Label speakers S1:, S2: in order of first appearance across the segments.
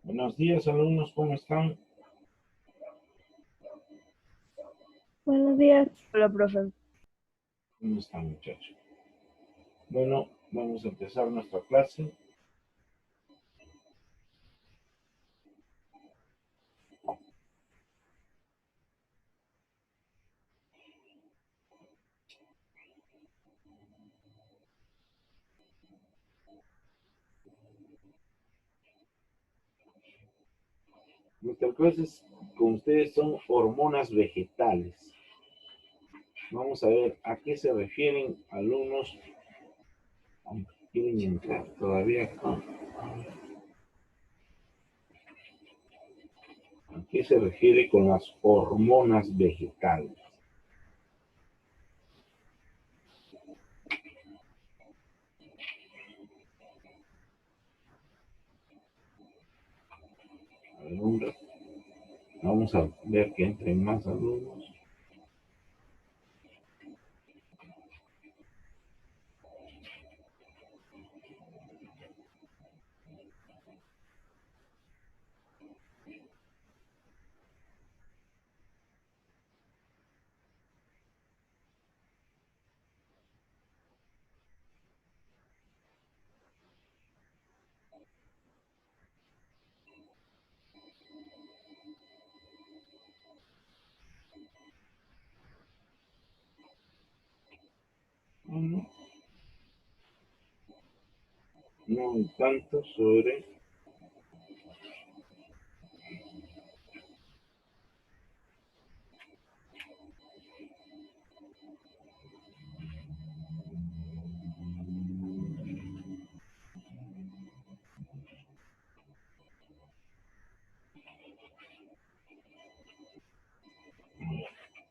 S1: Buenos días, alumnos, ¿cómo están?
S2: Buenos días. Hola, profe.
S1: ¿Cómo están, muchachos? Bueno, vamos a empezar nuestra clase. Nuestra clase con ustedes son hormonas vegetales. Vamos a ver a qué se refieren alumnos. Quieren entrar todavía acá. ¿A qué se refiere con las hormonas vegetales? A ver, vamos a ver que entren más alumnos. Bueno, no hay tanto sobre.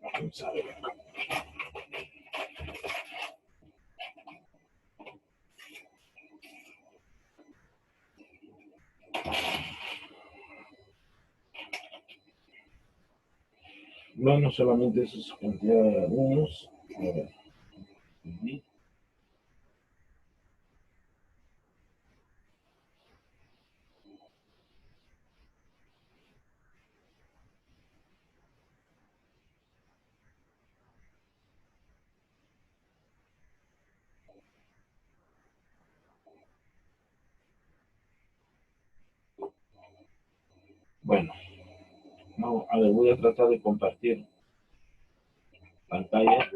S1: Vamos a ver. Bueno, solamente eso es cantidad de alumnos. A ver. Bueno, no, a ver, voy a tratar de compartir pantalla.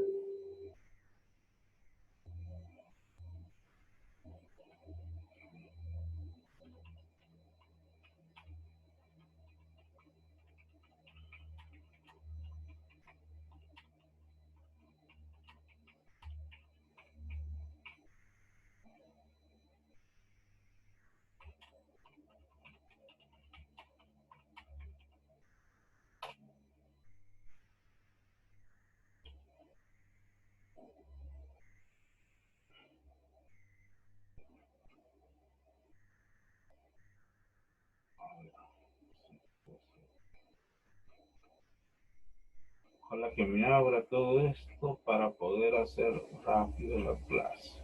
S1: Ojalá que me abra todo esto para poder hacer rápido la clase.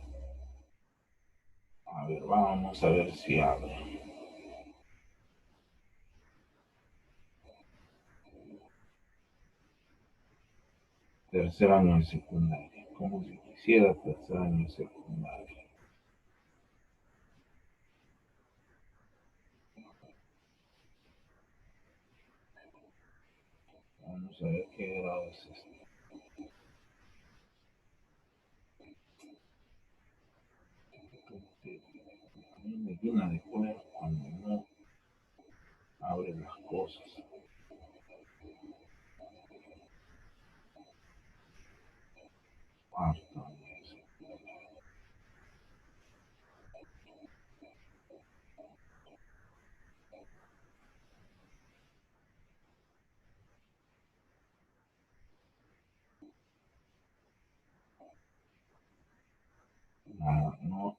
S1: A ver, vamos a ver si abre. Tercer año de secundaria. Como si quisiera tercer año de secundaria. Vamos a ver qué grado es este. A mí me llena de poder cuando no abre las cosas. Cuarto año de secundaria. Nada, no.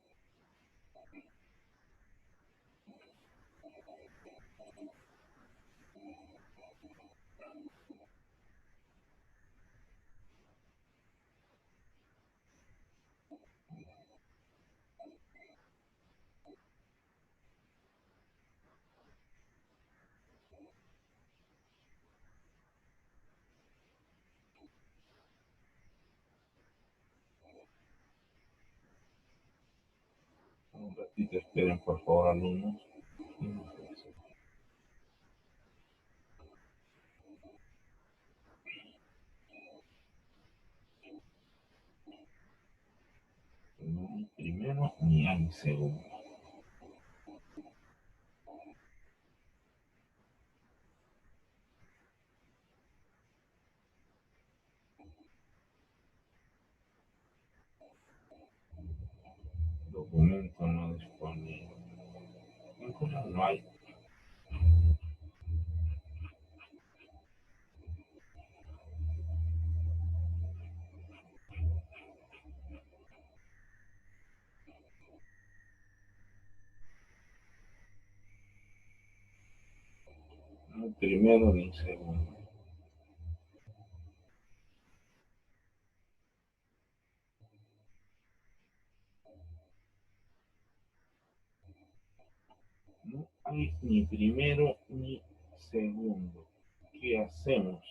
S1: Un ratito esperen, por favor, alumnos. No hay primero ni hay segundo. Documento no disponible. No hay. No hay primero ni segundo. No hay ni primero ni segundo. ¿Qué hacemos?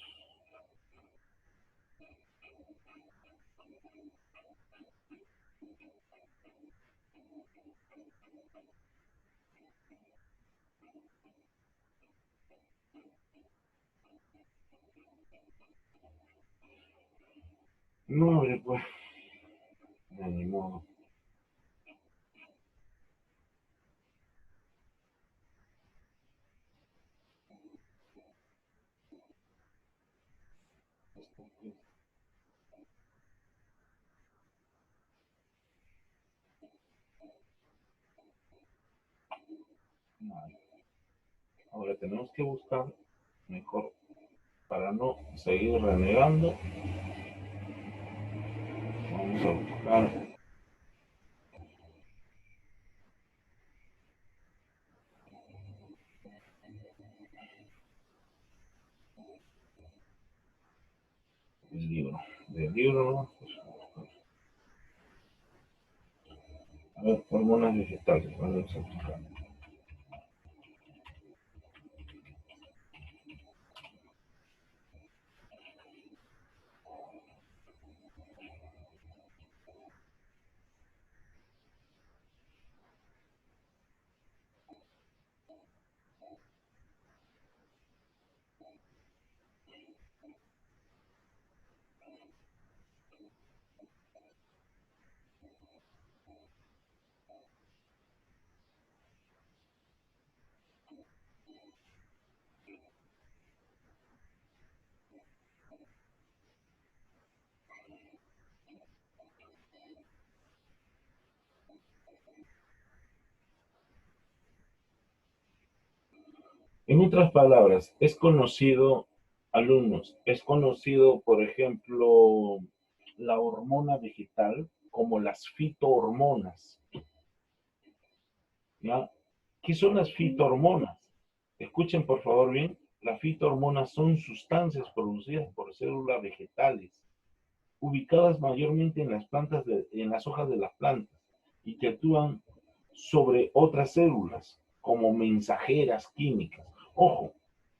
S1: No abre, pues. De ni modo. Ahora tenemos que buscar mejor para no seguir renegando. Vamos a buscar el libro. Del libro, pues, a ver, hormonas vegetales. Vamos a buscar. En otras palabras, es conocido, alumnos, es conocido, por ejemplo, la hormona vegetal como las fitohormonas. ¿Ya? ¿Qué son las fitohormonas? Escuchen por favor bien, las fitohormonas son sustancias producidas por células vegetales, ubicadas mayormente en las plantas, en las hojas de las plantas, y que actúan sobre otras células como mensajeras químicas. Ojo,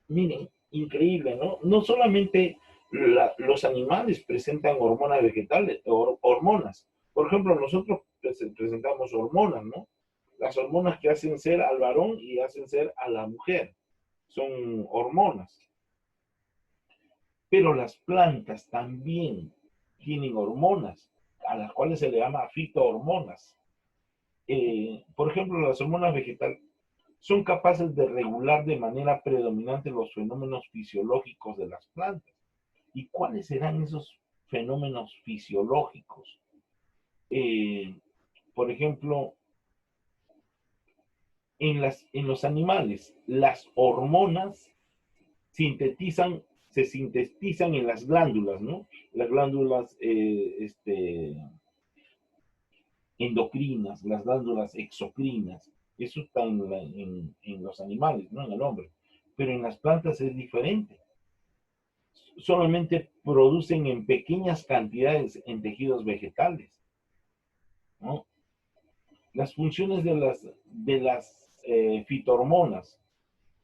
S1: miren, increíble, ¿no? No solamente los animales presentan hormonas vegetales, hormonas. Por ejemplo, nosotros presentamos hormonas, ¿no? Las hormonas que hacen ser al varón y hacen ser a la mujer. Son hormonas. Pero las plantas también tienen hormonas, a las cuales se le llama fitohormonas. Por ejemplo, las hormonas vegetales son capaces de regular de manera predominante los fenómenos fisiológicos de las plantas. ¿Y cuáles serán esos fenómenos fisiológicos? Por ejemplo, en los animales, las hormonas se sintetizan en las glándulas, ¿no? Las glándulas endocrinas, las glándulas exocrinas. Eso está en los animales, ¿no? En el hombre. Pero en las plantas es diferente. Solamente producen en pequeñas cantidades en tejidos vegetales, ¿no? Las funciones de las fitohormonas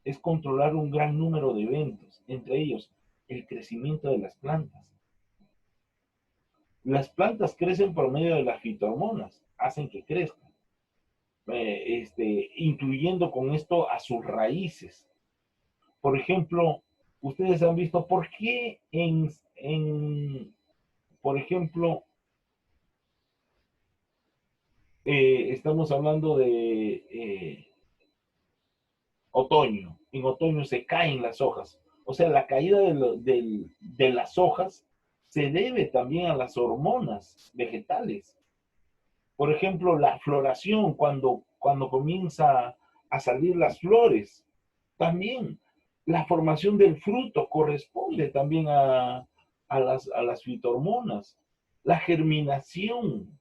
S1: es controlar un gran número de eventos, entre ellos el crecimiento de las plantas. Las plantas crecen por medio de las fitohormonas, hacen que crezcan. incluyendo con esto a sus raíces. Por ejemplo, ustedes han visto por qué por ejemplo, estamos hablando de otoño. En otoño se caen las hojas. O sea, la caída de las hojas se debe también a las hormonas vegetales. Por ejemplo, la floración, cuando comienza a salir las flores, también la formación del fruto corresponde también a las fitohormonas. La germinación,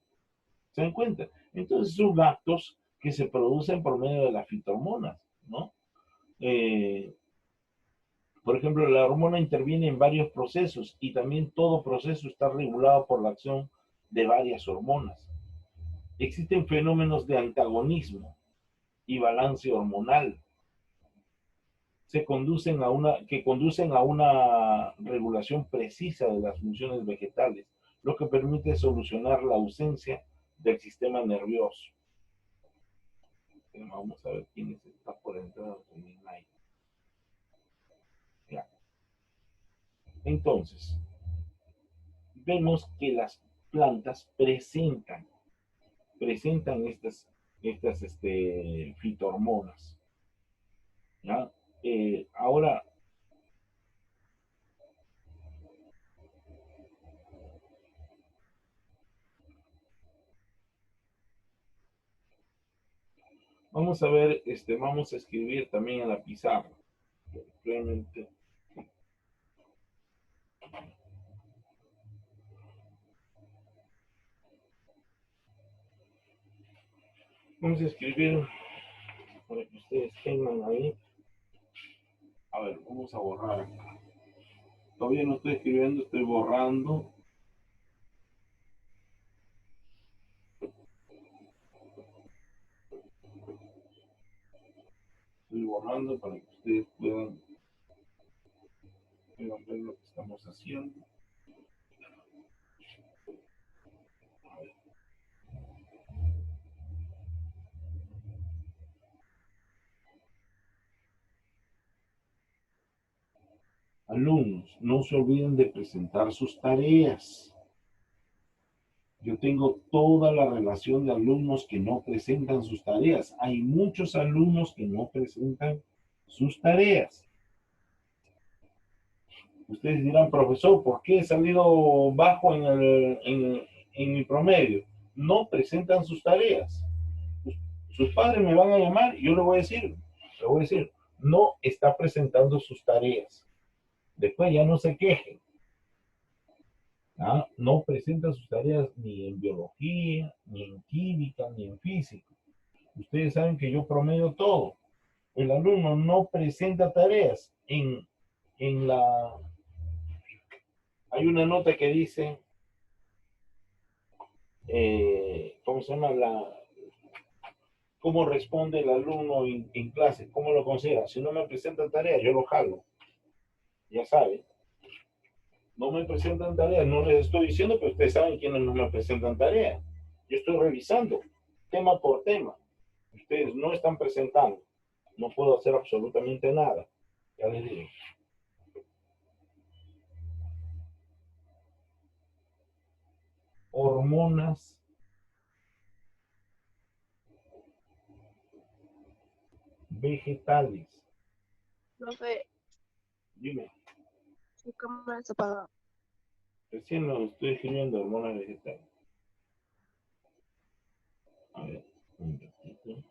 S1: ¿se dan cuenta? Entonces son actos que se producen por medio de las fitohormonas, ¿no? Eh, por ejemplo, la hormona interviene en varios procesos y también todo proceso está regulado por la acción de varias hormonas. Existen fenómenos de antagonismo y balance hormonal que conducen a una regulación precisa de las funciones vegetales, lo que permite solucionar la ausencia del sistema nervioso. Vamos a ver quién está por entrar en el aire. Ya. Entonces, vemos que las plantas presentan estas fitohormonas. ¿Ya? Ahora, vamos a ver, vamos a escribir también en la pizarra. Realmente. Vamos a escribir para que ustedes tengan ahí. A ver, vamos a borrar acá. Todavía no estoy escribiendo, estoy borrando. Estoy borrando para que ustedes puedan ver lo que estamos haciendo. Alumnos, no se olviden de presentar sus tareas. Yo tengo toda la relación de alumnos que no presentan sus tareas. Hay muchos alumnos que no presentan sus tareas. Ustedes dirán, profesor, ¿por qué he salido bajo en mi promedio? No presentan sus tareas. Sus padres me van a llamar y yo le voy a decir, no está presentando sus tareas. Después ya no se quejen. ¿Ah? No presenta sus tareas ni en biología, ni en química, ni en física. Ustedes saben que yo promedio todo. El alumno no presenta tareas. En la... Hay una nota que dice, ¿cómo se llama? ¿Cómo responde el alumno en clase? ¿Cómo lo considera? Si no me presentan tareas, yo lo jalo. Ya saben. No me presentan tareas, no les estoy diciendo, pero ustedes saben quiénes no me presentan tareas. Yo estoy revisando tema por tema. Ustedes no están presentando. No puedo hacer absolutamente nada. Ya les digo. Hormonas vegetales.
S2: Profe,
S1: Dime,
S2: su cámara está apagada.
S1: recién lo estoy escribiendo hormonas vegetales. A ver, un ratito.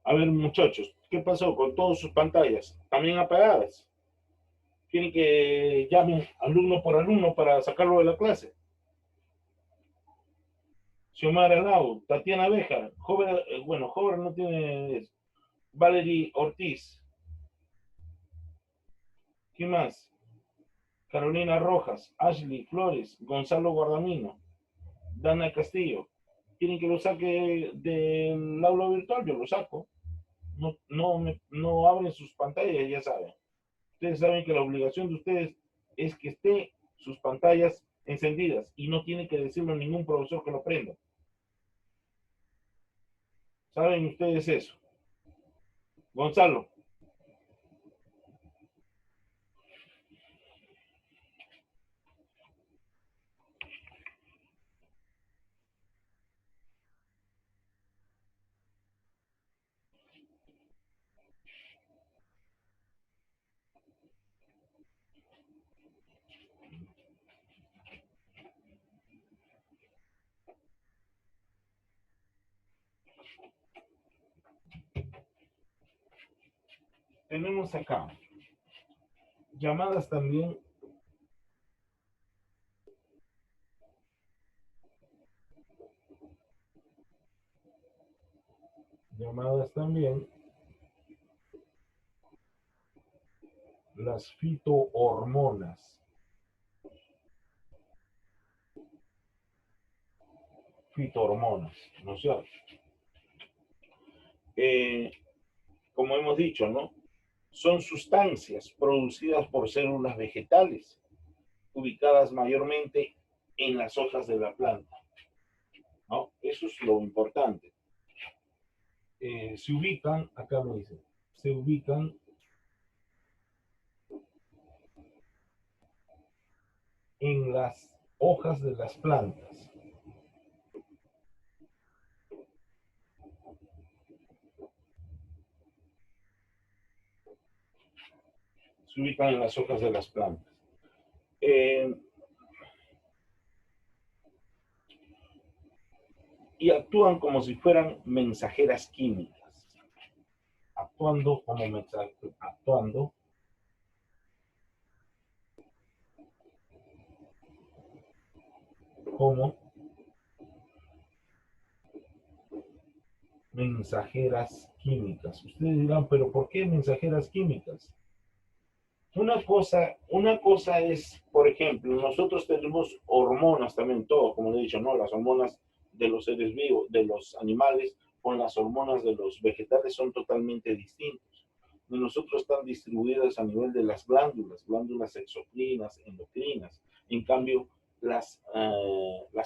S1: A ver, muchachos, ¿qué pasó con todas sus pantallas? ¿También apagadas? ¿Quieren que llamen alumno por alumno para sacarlo de la clase? Xiomara Lau, Tatiana Beja, joven, bueno, joven no tiene eso. Valerie Ortiz. ¿Quién más? Carolina Rojas, Ashley Flores, Gonzalo Guardamino, Dana Castillo. ¿Quieren que lo saque del aula virtual? Yo lo saco. No abren sus pantallas, ya saben. Ustedes saben que la obligación de ustedes es que estén sus pantallas encendidas y no tiene que decirle a ningún profesor que lo prenda. ¿Saben ustedes eso? Gonzalo. Tenemos acá llamadas también. Llamadas también las fitohormonas. Fitohormonas, ¿no es cierto? Como hemos dicho, ¿no? Son sustancias producidas por células vegetales, ubicadas mayormente en las hojas de la planta, ¿no? Eso es lo importante. Se ubican, acá me dice, se ubican en las hojas de las plantas. Se ubican en las hojas de las plantas. Y actúan como si fueran mensajeras químicas, actuando como mensajeras químicas. Ustedes dirán, pero ¿por qué mensajeras químicas? Una cosa es, por ejemplo, nosotros tenemos hormonas también, todo, como le he dicho, ¿no? Las hormonas de los seres vivos, de los animales, con las hormonas de los vegetales son totalmente distintos. De nosotros están distribuidas a nivel de las glándulas exocrinas, endocrinas. En cambio, las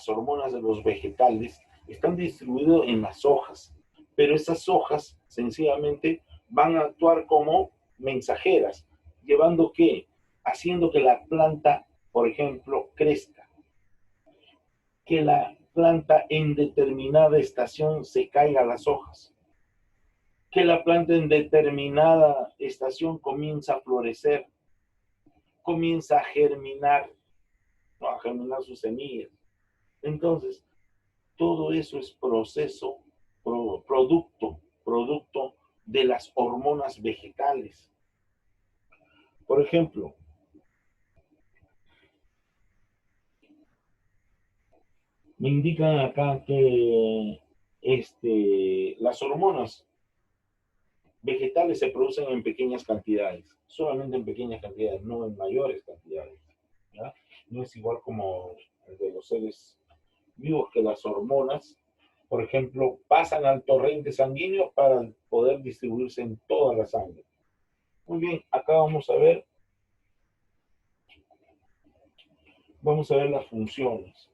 S1: hormonas de los vegetales están distribuidas en las hojas, pero esas hojas sencillamente van a actuar como mensajeras, llevando que, haciendo que la planta, por ejemplo, crezca, que la planta en determinada estación se caiga las hojas, que la planta en determinada estación comienza a florecer, comienza a germinar, ¿no? A germinar sus semillas. Entonces, todo eso es producto de las hormonas vegetales. Por ejemplo, me indican acá que las hormonas vegetales se producen en pequeñas cantidades, solamente en pequeñas cantidades, no en mayores cantidades, ¿ya? No es igual como el de los seres vivos, que las hormonas, por ejemplo, pasan al torrente sanguíneo para poder distribuirse en toda la sangre. Muy bien, acá vamos a ver las funciones.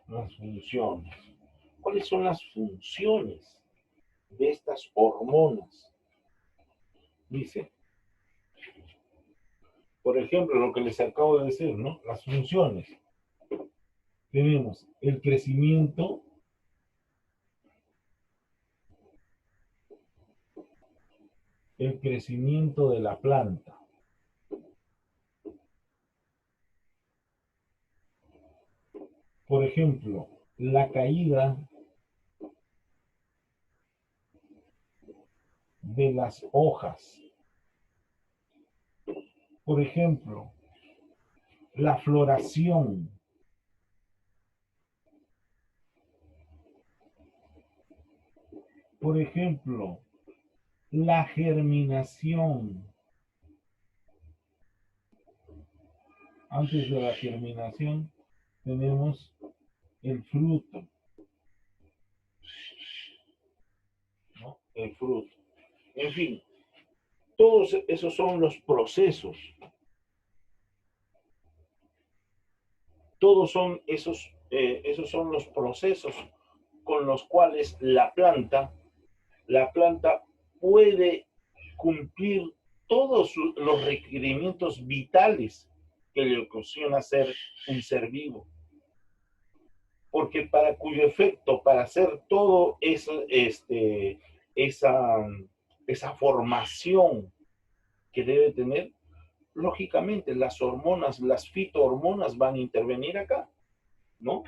S1: Las funciones. ¿Cuáles son las funciones de estas hormonas? Dice, por ejemplo, lo que les acabo de decir, ¿no? Las funciones. tenemos el crecimiento de la planta. Por ejemplo, la caída de las hojas. Por ejemplo, la floración. Por ejemplo, la germinación. Antes de la germinación tenemos el fruto, ¿no? El fruto. En fin, todos esos son los procesos. Todos son esos son los procesos con los cuales la planta puede cumplir todos los requerimientos vitales que le ocasiona ser un ser vivo. Porque para cuyo efecto, para hacer todo eso, esa formación que debe tener, lógicamente las hormonas, las fitohormonas van a intervenir acá, ¿no?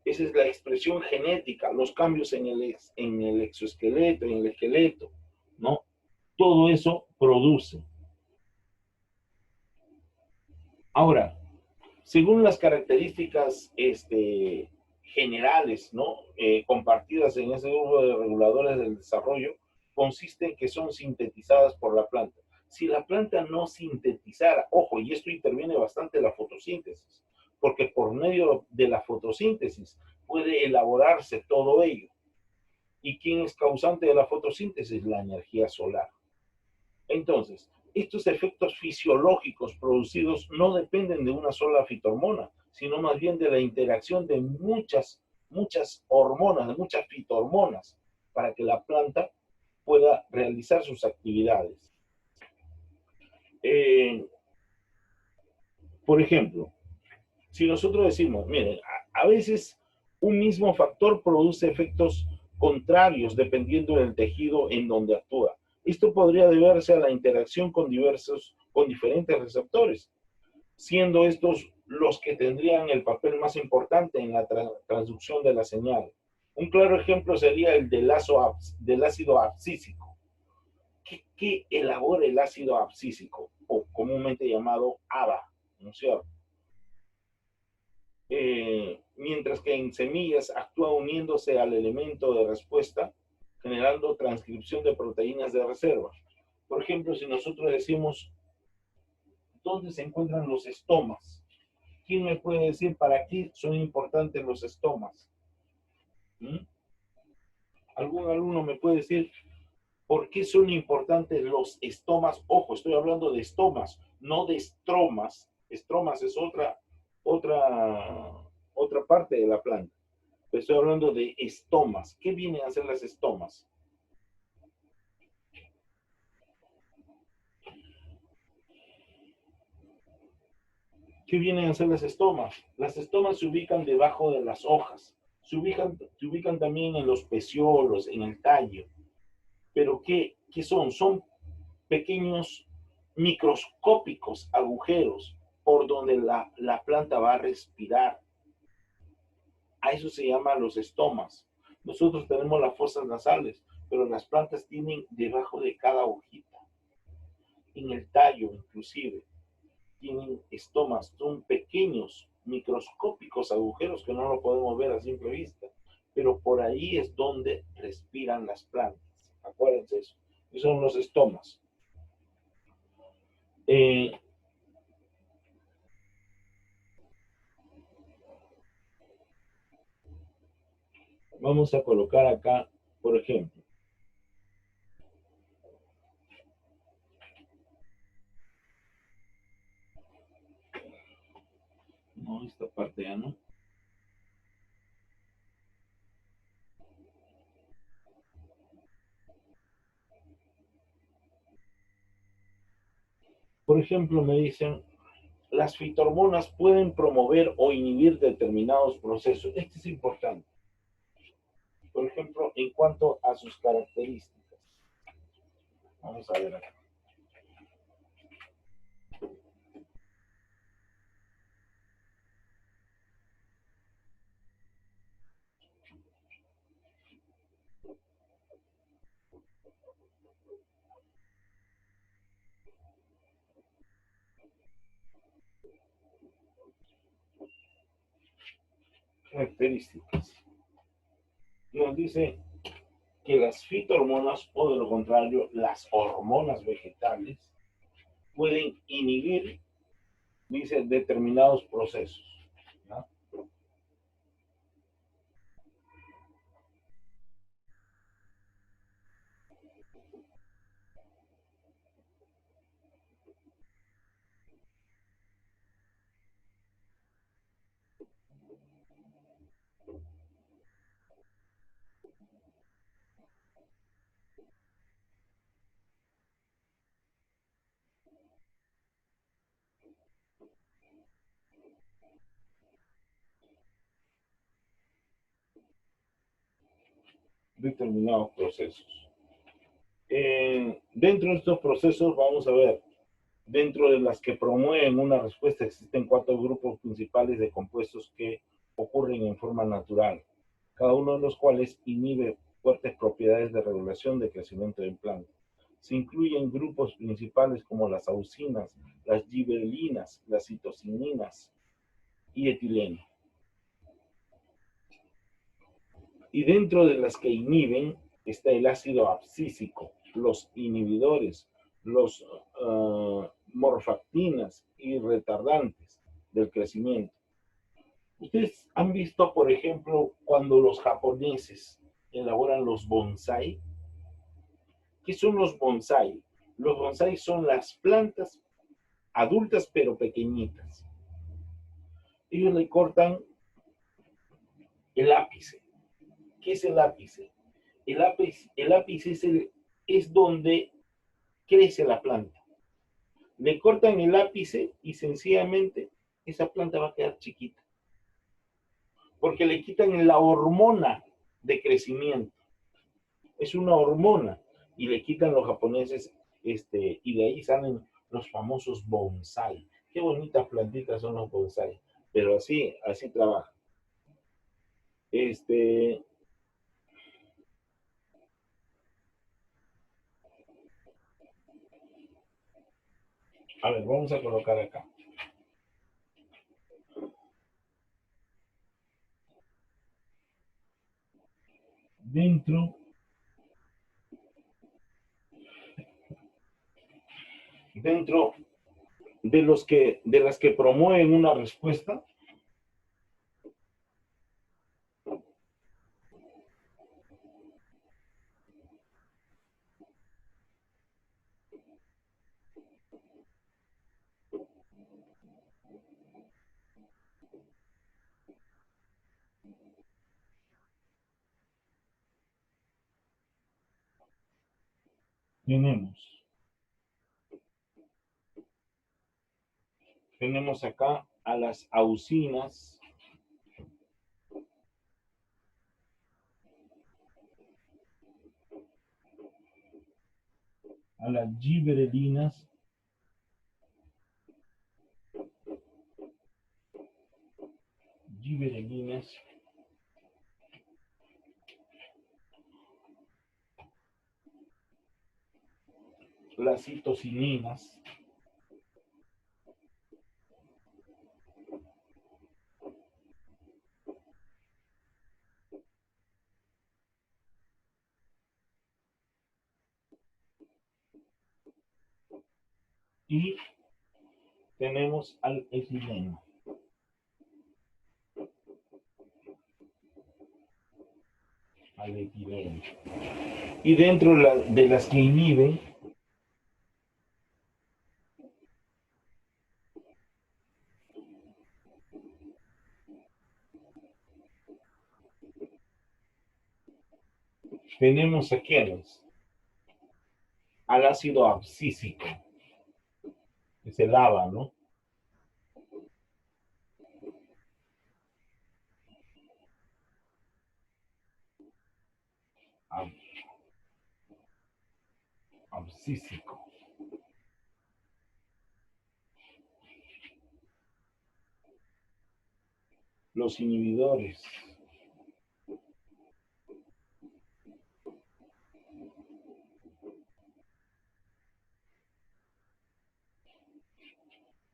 S1: Esa es la expresión genética, los cambios en el exoesqueleto, en el esqueleto, ¿no? Todo eso produce. Ahora, según las características generales, ¿no? Compartidas en ese grupo de reguladores del desarrollo, consiste en que son sintetizadas por la planta. Si la planta no sintetizara, ojo, y esto interviene bastante la fotosíntesis, porque por medio de la fotosíntesis puede elaborarse todo ello. ¿Y quién es causante de la fotosíntesis? La energía solar. Entonces, estos efectos fisiológicos producidos no dependen de una sola fitohormona, sino más bien de la interacción de muchas hormonas, de muchas fitohormonas, para que la planta pueda realizar sus actividades. Por ejemplo, si nosotros decimos, miren, a veces un mismo factor produce efectos contrarios dependiendo del tejido en donde actúa. Esto podría deberse a la interacción con diferentes receptores, siendo estos los que tendrían el papel más importante en la transducción de la señal. Un claro ejemplo sería el del ácido abscísico. ¿Qué elabora el ácido abscísico? O comúnmente llamado ABA, ¿no es cierto? Mientras que en semillas actúa uniéndose al elemento de respuesta, generando transcripción de proteínas de reserva. Por ejemplo, si nosotros decimos, ¿dónde se encuentran los estomas? ¿Quién me puede decir para qué son importantes los estomas? ¿Mm? ¿Algún alumno me puede decir por qué son importantes los estomas? Ojo, estoy hablando de estomas, no de estromas. Estromas es otra parte de la planta. Estoy hablando de estomas. ¿Qué vienen a hacer las estomas? ¿Qué vienen a hacer las estomas? Las estomas se ubican debajo de las hojas. Se ubican también en los peciolos, en el tallo. Pero ¿qué son? Son pequeños microscópicos agujeros por donde la planta va a respirar. A eso se llama los estomas. Nosotros tenemos las fosas nasales, pero las plantas tienen debajo de cada hojita, en el tallo inclusive, tienen estomas, son pequeños, microscópicos agujeros que no lo podemos ver a simple vista, pero por ahí es donde respiran las plantas. Acuérdense eso. Esos son los estomas. Vamos a colocar acá, por ejemplo, no, esta parte ya no. Por ejemplo, me dicen, las fitohormonas pueden promover o inhibir determinados procesos. Esto es importante. Por ejemplo, en cuanto a sus características. Vamos a ver acá. Características. Nos dice que las fitohormonas, o de lo contrario, las hormonas vegetales, pueden inhibir, dice, determinados procesos. ¿No? Determinados procesos. Dentro de estos procesos vamos a ver, dentro de las que promueven una respuesta existen 4 grupos principales de compuestos que ocurren en forma natural, cada uno de los cuales inhibe fuertes propiedades de regulación de crecimiento de plantas. Se incluyen grupos principales como las auxinas, las gibberelinas, las citocininas y etileno. Y dentro de las que inhiben está el ácido abscísico, los inhibidores, los morfactinas y retardantes del crecimiento. Ustedes han visto, por ejemplo, cuando los japoneses elaboran los bonsai. ¿Qué son los bonsai? Los bonsai son las plantas adultas pero pequeñitas. Ellos le cortan el ápice. ¿Qué es el ápice? El ápice es donde crece la planta. Le cortan el ápice y sencillamente esa planta va a quedar chiquita. Porque le quitan la hormona de crecimiento. Es una hormona y le quitan los japoneses y de ahí salen los famosos bonsai. Qué bonitas plantitas son los bonsai, pero así trabaja. A ver, vamos a colocar acá. Dentro de las que promueven una respuesta, tenemos acá a las auxinas, a las gibberelinas, las citocininas, y tenemos al etileno. Y dentro de las que inhiben, tenemos aquí al ácido abscísico, que es el ABA, ¿no? ab- abscísico. Los inhibidores.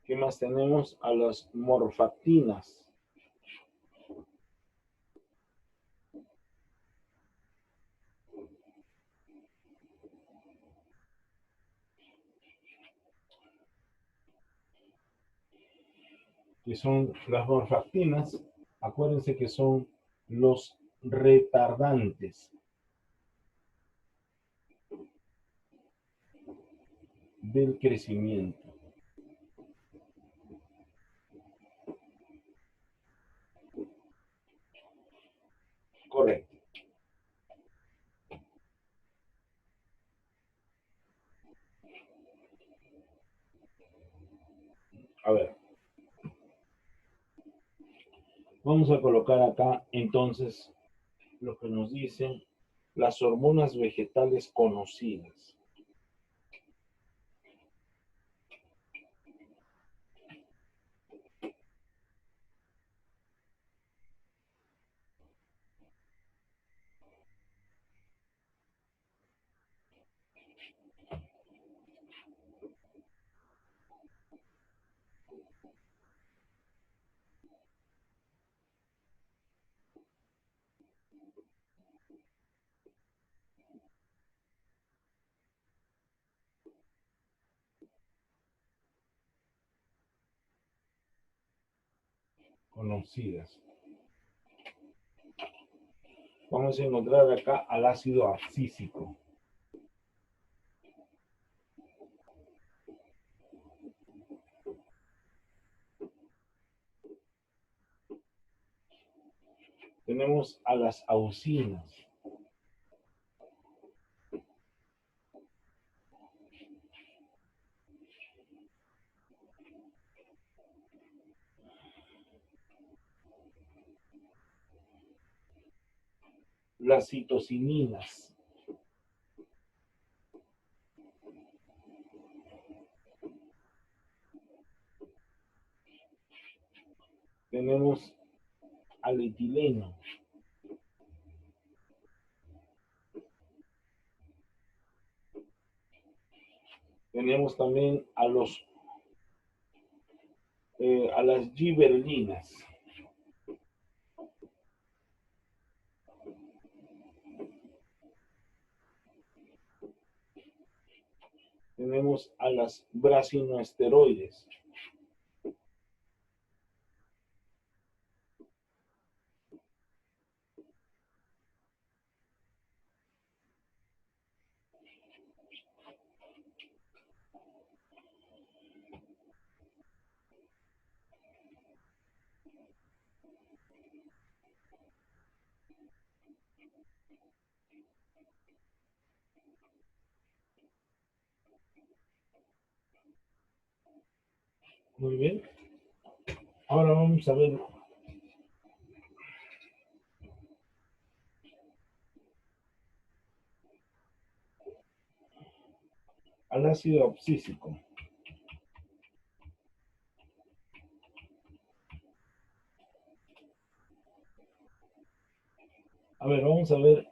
S1: ¿Qué más tenemos? A las morfactinas. Que son las morfactinas, acuérdense que son los retardantes del crecimiento. Correcto. A ver. Vamos a colocar acá entonces lo que nos dicen las hormonas vegetales conocidas. Conocidas. Vamos a encontrar acá al ácido abscísico. Tenemos a las auxinas. Las citocininas. Tenemos al etileno. Tenemos también a las giberelinas. Tenemos a las brasinoesteroides. Muy bien. Ahora vamos a ver al ácido abscísico. A ver, vamos a ver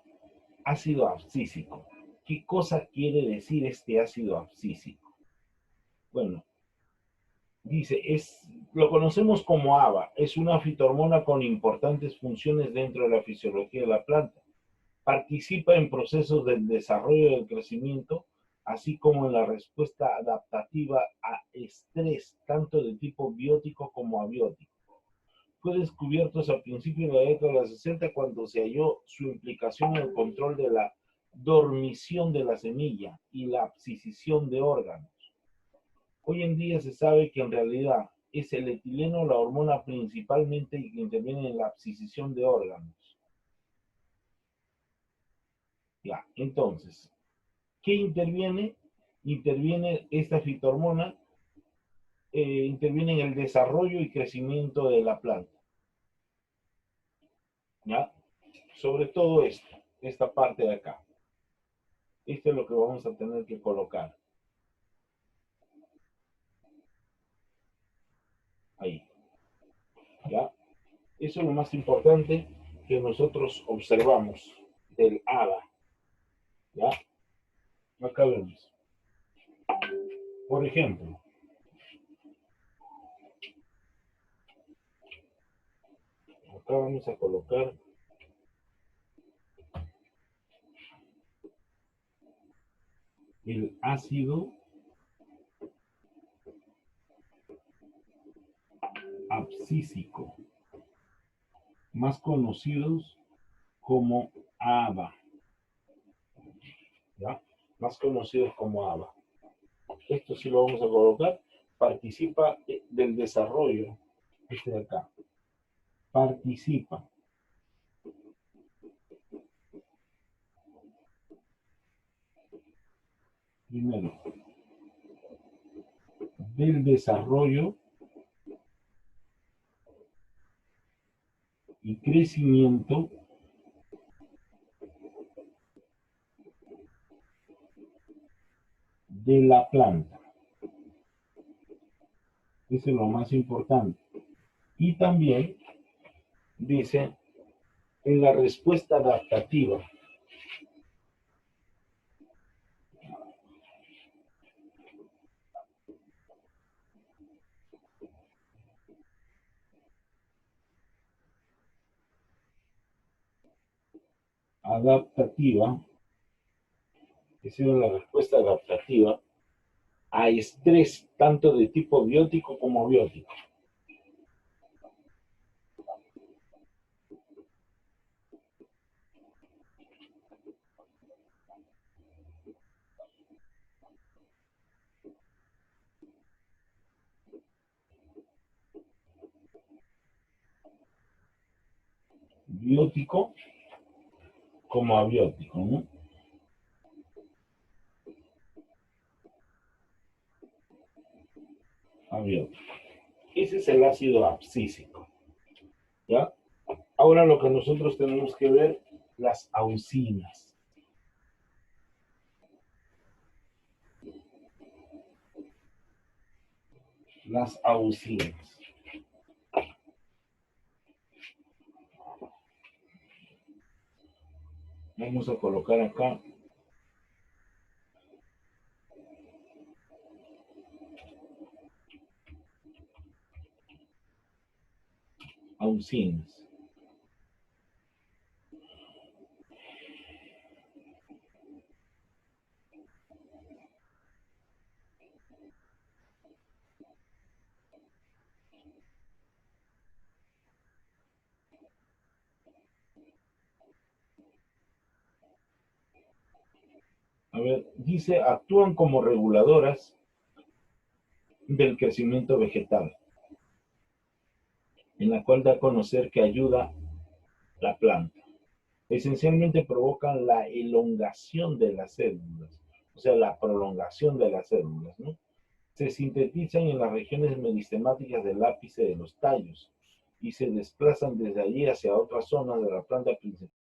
S1: ácido abscísico. ¿Qué cosa quiere decir este ácido abscísico? Bueno, dice, lo conocemos como ABA, es una fitohormona con importantes funciones dentro de la fisiología de la planta. Participa en procesos del desarrollo y del crecimiento, así como en la respuesta adaptativa a estrés, tanto de tipo biótico como abiótico. Fue descubierto a principios de la década de los 60 cuando se halló su implicación en el control de la dormición de la semilla y la abscisión de órganos. Hoy en día se sabe que en realidad es el etileno la hormona principalmente que interviene en la abscisión de órganos. Ya, entonces, ¿qué interviene? Interviene esta fitohormona, interviene en el desarrollo y crecimiento de la planta. ¿Ya? Sobre todo esto. esta parte de acá. Esto es lo que vamos a tener que colocar. Ahí. ¿Ya? Eso es lo más importante que nosotros observamos del hada. ¿Ya? Acá vemos. Por ejemplo, acá vamos a colocar el ácido abscísico, más conocidos como ABA. ¿Ya? Más conocidos como ABA. Esto sí lo vamos a colocar. Participa del desarrollo. Este de acá. Participa. Primero, del desarrollo y crecimiento de la planta. Eso es lo más importante. Y también dice en la respuesta adaptativa. Adaptativa, esa es la respuesta adaptativa a estrés tanto de tipo biótico como abiótico. Biótico como abiótico, ¿no? Abiótico. Ese es el ácido abscísico, ¿ya? Ahora lo que nosotros tenemos que ver, las auxinas. Las auxinas. Vamos a colocar acá auxinas. A ver, dice, actúan como reguladoras del crecimiento vegetal, en la cual da a conocer que ayuda la planta. Esencialmente provocan la elongación de las células, o sea, la prolongación de las células, ¿no? Se sintetizan en las regiones meristemáticas del ápice de los tallos y se desplazan desde allí hacia otras zonas de la planta principal.